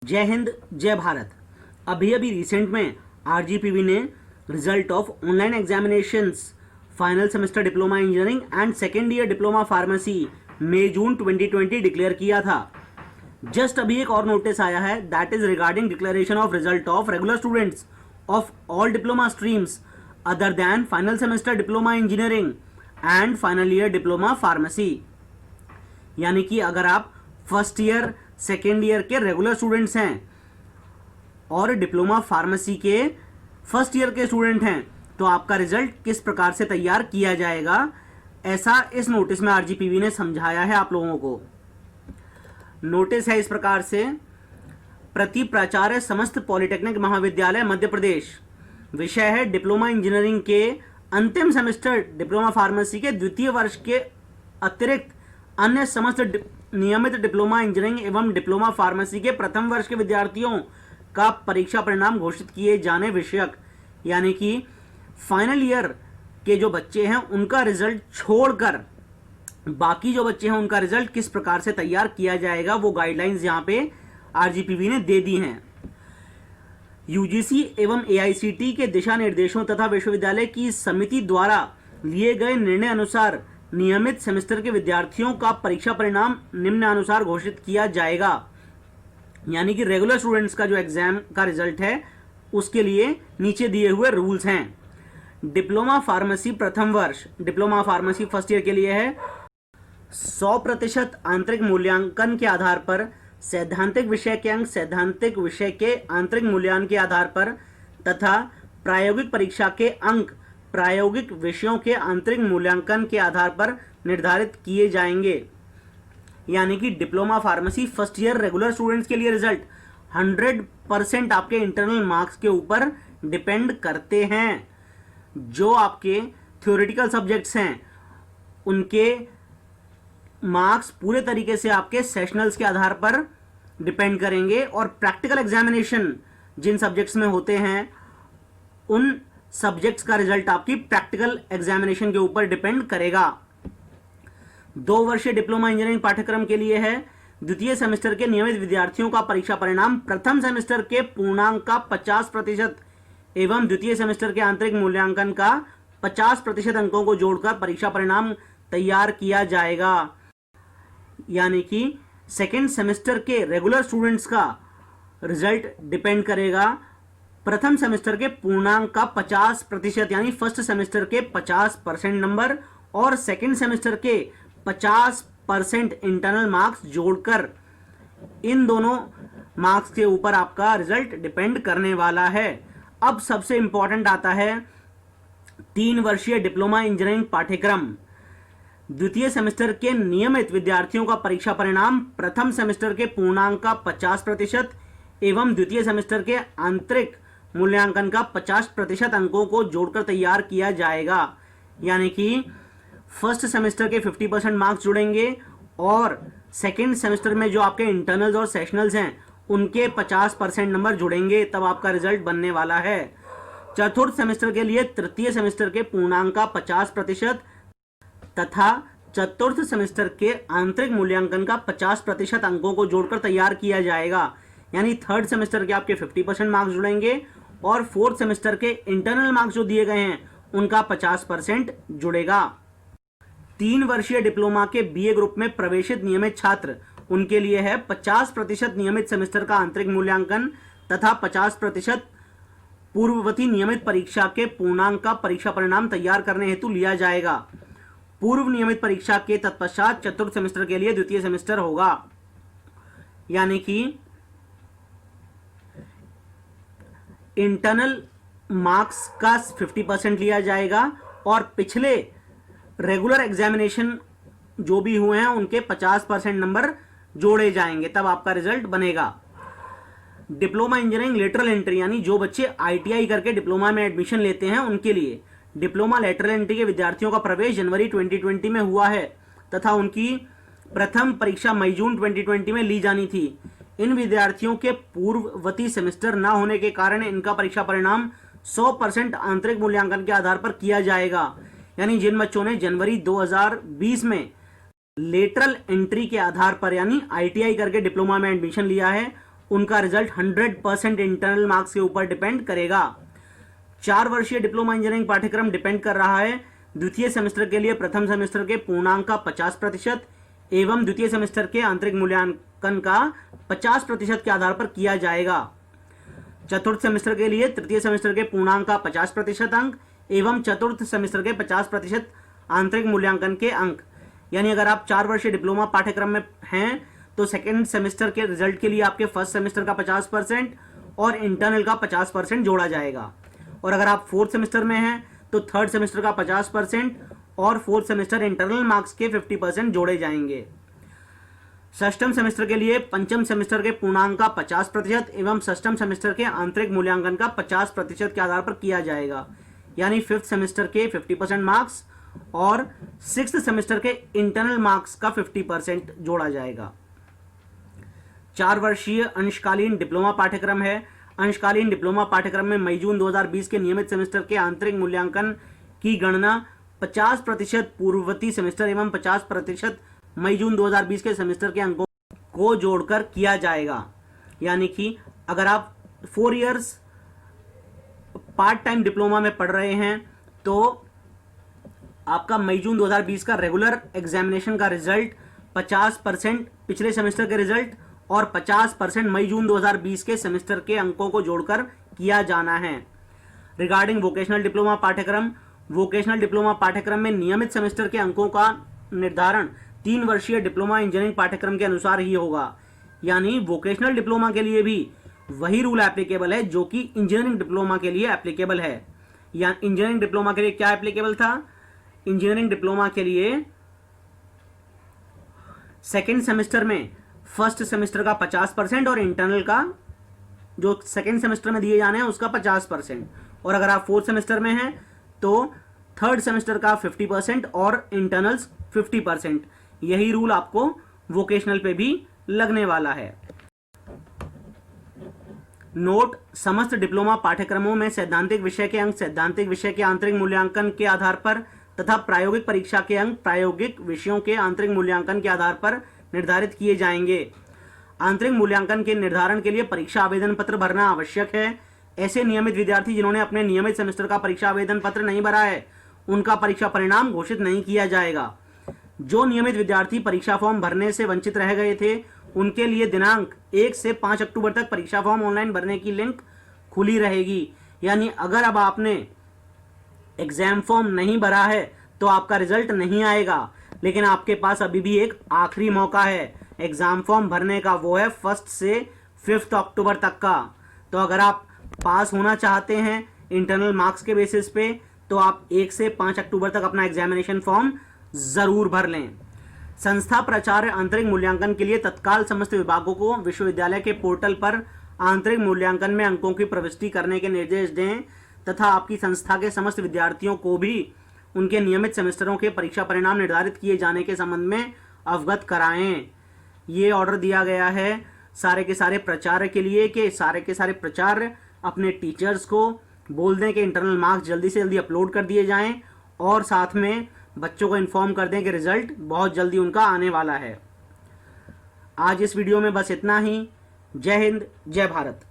जय हिंद जय भारत। अभी अभी रिसेंट में आरजीपीवी ने result of online examinations final semester diploma engineering and second year diploma pharmacy May June 2020 declare किया था। जस्ट अभी एक और नोटिस आया है, that is regarding declaration of result of regular students of all diploma streams other than final semester diploma engineering and final year diploma pharmacy. यानी कि अगर आप फर्स्ट ईयर सेकेंड ईयर के रेगुलर स्टूडेंट्स हैं और diploma pharmacy के first year के student हैं तो आपका रिजल्ट किस प्रकार से तैयार किया जाएगा, ऐसा इस नोटिस में आरजीपीवी ने समझाया है आप लोगों को। नोटिस है इस प्रकार से, प्रति प्राचार्य समस्त पॉलिटेक्निक महाविद्यालय मध्य प्रदेश, विषय है डिप्लोमा इंजीनियरिंग के अंतिम सेमेस्टर डिप्लोमा फार्मेसी के द्वितीय वर्ष के अतिरिक्त अन्य समस्त नियमित डिप्लोमा इंजीनियरिंग एवं डिप्लोमा फार्मेसी के प्रथम वर्ष के विद्यार्थियों का परीक्षा परिणाम घोषित किए जाने विषयक, यानी कि फाइनल ईयर के जो बच्चे हैं उनका रिजल्ट छोड़कर बाकी जो बच्चे हैं उनका रिजल्ट किस प्रकार से तैयार किया जाएगा, वो गाइडलाइंस यहां पे आरजीपीवी ने दे दी हैं। यूजीसी एवं एआईसीटी के दिशा निर्देशों तथा विश्वविद्यालय की समिति द्वारा लिए गए निर्णय अनुसार नियमित सेमेस्टर के विद्यार्थियों का परीक्षा परिणाम निम्नानुसार घोषित किया जाएगा। यानी कि रेगुलर स्टूडेंट्स का जो एग्जाम का रिजल्ट है उसके लिए नीचे दिए हुए रूल्स हैं। डिप्लोमा फार्मेसी प्रथम वर्ष, डिप्लोमा फार्मेसी फर्स्ट ईयर के लिए है 100% आंतरिक मूल्यांकन के आधार पर, सैद्धांतिक विषय के अंक सैद्धांतिक विषय के आंतरिक मूल्यांकन के आधार पर तथा प्रायोगिक परीक्षा के अंक प्रायोगिक विषयों के आंतरिक मूल्यांकन के आधार पर निर्धारित किए जाएंगे। यानी कि diploma pharmacy first year regular students के लिए रिजल्ट 100% आपके इंटरनल मार्क्स के ऊपर डिपेंड करते हैं। जो आपके थ्योरेटिकल सब्जेक्ट्स हैं उनके मार्क्स पूरे तरीके से आपके सेशनल्स के आधार पर डिपेंड करेंगे और प्रैक्टिकल एग्जामिनेशन जिन सब्जेक्ट्स में होते हैं उन सब्जेक्ट्स का रिजल्ट आपकी प्रैक्टिकल एग्जामिनेशन के ऊपर डिपेंड करेगा। 2 वर्षीय डिप्लोमा इंजीनियरिंग पाठ्यक्रम के लिए है द्वितीय सेमेस्टर के नियमित विद्यार्थियों का परीक्षा परिणाम प्रथम सेमेस्टर के पूर्णांक का 50% एवं द्वितीय सेमेस्टर के आंतरिक मूल्यांकन का 50% अंकों को जोड़कर परीक्षा परिणाम तैयार किया जाएगा। यानी कि सेकेंड सेमेस्टर के रेगुलर स्टूडेंट्स का रिजल्ट डिपेंड करेगा प्रथम सेमेस्टर के पूर्णांक का 50% यानी फर्स्ट सेमेस्टर के 50% नंबर और सेकेंड सेमेस्टर के 50% इंटरनल मार्क्स जोड़कर, इन दोनों मार्क्स के ऊपर आपका रिजल्ट डिपेंड करने वाला है। अब सबसे इंपॉर्टेंट आता है 3 वर्षीय डिप्लोमा इंजीनियरिंग पाठ्यक्रम, द्वितीय सेमेस्टर के नियमित विद्यार्थियों का परीक्षा परिणाम प्रथम सेमेस्टर के पूर्णांक का 50% एवं द्वितीय सेमेस्टर के आंतरिक मूल्यांकन का 50% अंकों को जोड़कर तैयार किया जाएगा। यानी कि फर्स्ट सेमेस्टर के 50% मार्क्स जुड़ेंगे और सेकेंड सेमेस्टर में जो आपके इंटरनल्स और सेशनल्स हैं उनके 50% नंबर जुड़ेंगे, तब आपका रिजल्ट बनने वाला है। चतुर्थ सेमेस्टर के लिए तृतीय सेमेस्टर के पूर्णांक का 50% तथा चतुर्थ सेमेस्टर के आंतरिक मूल्यांकन का 50% अंकों को जोड़कर तैयार किया जाएगा। यानी थर्ड सेमेस्टर के आपके 50% मार्क्स जुड़ेंगे और फोर्थ सेमेस्टर के इंटरनल मार्क्स जो दिए गए हैं उनका 50% जुड़ेगा। 3 वर्षीय डिप्लोमा के बीए ग्रुप में प्रवेशित नियमित छात्र, उनके लिए है 50% नियमित सेमेस्टर का आंतरिक मूल्यांकन तथा 50% पूर्ववर्ती नियमित परीक्षा के पूर्णांक का परीक्षा परिणाम तैयार करने हेतु लिया जाएगा। पूर्व नियमित परीक्षा के तत्पश्चात चतुर्थ सेमेस्टर के लिए द्वितीय सेमेस्टर होगा। यानी कि इंटरनल मार्क्स का 50% लिया जाएगा और पिछले रेगुलर एग्जामिनेशन जो भी हुए हैं उनके 50% नंबर जोड़े जाएंगे, तब आपका रिजल्ट बनेगा। डिप्लोमा इंजीनियरिंग लेटरल एंट्री, यानी जो बच्चे आईटीआई करके डिप्लोमा में एडमिशन लेते हैं उनके लिए डिप्लोमा लेटरल एंट्री के विद्यार्थियों का प्रवेश जनवरी 2020 में हुआ है तथा उनकी प्रथम परीक्षा मई जून 2020 में ली जानी थी। इन विद्यार्थियों के पूर्ववर्ती सेमेस्टर न होने के कारण इनका परीक्षा परिणाम 100% आंतरिक मूल्यांकन के आधार पर किया जाएगा। यानी जिन बच्चों ने जनवरी 2020 में लेटरल एंट्री के आधार पर यानी आईटीआई करके डिप्लोमा में एडमिशन लिया है उनका रिजल्ट 100% इंटरनल मार्क्स के ऊपर डिपेंड करेगा। 4 वर्षीय डिप्लोमा इंजीनियरिंग पाठ्यक्रम डिपेंड कर रहा है द्वितीय सेमेस्टर के लिए प्रथम सेमेस्टर के पूर्णांक का 50% एवं द्वितीय सेमेस्टर के आंतरिक मूल्यांकन का 50% के आधार पर किया जाएगा। चतुर्थ सेमेस्टर के लिए तृतीय सेमेस्टर के पूर्णांक का 50% अंक एवं चतुर्थ सेमेस्टर के 50% आंतरिक मूल्यांकन के अंक। यानी अगर आप 4 वर्षीय डिप्लोमा पाठ्यक्रम में हैं तो सेकेंड सेमेस्टर के रिजल्ट के लिए आपके फर्स्ट सेमेस्टर का 50% और इंटरनल का 50% जोड़ा जाएगा। और अगर आप फोर्थ सेमेस्टर में हैं तो थर्ड सेमेस्टर का 50% और फोर्थ सेमेस्टर इंटरनल मार्क्स के 50% जोड़े जाएंगे। षष्ठम सेमेस्टर के लिए पंचम सेमेस्टर के पूर्णांक का 50% एवं षष्ठम सेमेस्टर के आंतरिक मूल्यांकन का 50% के आधार पर किया जाएगा। यानी फिफ्थ सेमेस्टर के 50% मार्क्स और सिक्स्थ सेमेस्टर के इंटरनल मार्क्स का 50% जोड़ा जाएगा। 4 वर्षीय अंशकालीन डिप्लोमा पाठ्यक्रम है। अंशकालीन डिप्लोमा पाठ्यक्रम में मई जून 2020 के नियमित सेमेस्टर के आंतरिक मूल्यांकन की गणना 50% पूर्ववर्ती सेमेस्टर एवं 50% मई जून 2020 के सेमेस्टर के अंकों को जोड़कर किया जाएगा। यानी कि अगर आप 4 इयर्स पार्ट टाइम डिप्लोमा में पढ़ रहे हैं तो आपका मई जून 2020 का रेगुलर एग्जामिनेशन का रिजल्ट 50% पिछले सेमेस्टर के रिजल्ट और 50% मई जून 2020 के सेमेस्टर के अंकों को जोड़कर किया जाना है। रिगार्डिंग वोकेशनल डिप्लोमा पाठ्यक्रम, वोकेशनल डिप्लोमा पाठ्यक्रम में नियमित सेमेस्टर के अंकों का निर्धारण 3 वर्षीय डिप्लोमा इंजीनियरिंग पाठ्यक्रम के अनुसार ही होगा। यानी वोकेशनल डिप्लोमा के लिए भी वही रूल एप्लीकेबल है जो कि इंजीनियरिंग डिप्लोमा के लिए एप्लीकेबल है। या इंजीनियरिंग डिप्लोमा के लिए क्या एप्लीकेबल था? इंजीनियरिंग डिप्लोमा के लिए सेकेंड सेमेस्टर में फर्स्ट सेमेस्टर का 50% और इंटरनल का जो सेकेंड सेमेस्टर में दिए जाने हैं उसका 50%। और अगर आप फोर्थ सेमेस्टर में हैं तो थर्ड सेमेस्टर का 50% और इंटरनल्स 50%। यही रूल आपको वोकेशनल पे भी लगने वाला है। नोट: समस्त डिप्लोमा पाठ्यक्रमों में सैद्धांतिक विषय के अंक सैद्धांतिक विषय के आंतरिक मूल्यांकन के आधार पर तथा प्रायोगिक परीक्षा के अंक प्रायोगिक विषयों के आंतरिक मूल्यांकन के आधार पर निर्धारित किए जाएंगे। आंतरिक मूल्यांकन के निर्धारण के लिए परीक्षा आवेदन पत्र भरना आवश्यक है। ऐसे नियमित विद्यार्थी जिन्होंने अपने नियमित सेमेस्टर का परीक्षा आवेदन पत्र नहीं भरा है उनका परीक्षा परिणाम घोषित नहीं किया जाएगा। जो नियमित विद्यार्थी परीक्षा फॉर्म भरने से वंचित रह गए थे उनके लिए दिनांक 1 से 5 अक्टूबर तक परीक्षा फॉर्म ऑनलाइन भरने की लिंक खुली रहेगी। यानी अगर अब आपने एग्जाम फॉर्म नहीं भरा है तो आपका रिजल्ट नहीं आएगा, लेकिन आपके पास अभी भी एक आखिरी मौका है एग्जाम फॉर्म भरने का, वो है 1 से 5 अक्टूबर तक का। तो अगर आप पास होना चाहते हैं इंटरनल मार्क्स के बेसिस पे तो आप 1 से 5 अक्टूबर तक अपना एग्जामिनेशन फॉर्म जरूर भर लें। संस्था प्राचार्य आंतरिक मूल्यांकन के लिए तत्काल समस्त विभागों को विश्वविद्यालय के पोर्टल पर आंतरिक मूल्यांकन में अंकों की प्रविष्टि करने के निर्देश दें तथा आपकी संस्था के समस्त विद्यार्थियों को भी उनके नियमित सेमेस्टरों के परीक्षा परिणाम निर्धारित किए जाने के संबंध में अवगत कराएं। ये ऑर्डर दिया गया है सारे के सारे प्राचार्य के लिए कि सारे के सारे प्राचार्य अपने टीचर्स को बोल दें कि इंटरनल मार्क्स जल्दी से जल्दी अपलोड कर दिए जाएं और साथ में बच्चों को इन्फॉर्म कर दें कि रिजल्ट बहुत जल्दी उनका आने वाला है। आज इस वीडियो में बस इतना ही। जय हिंद, जय भारत।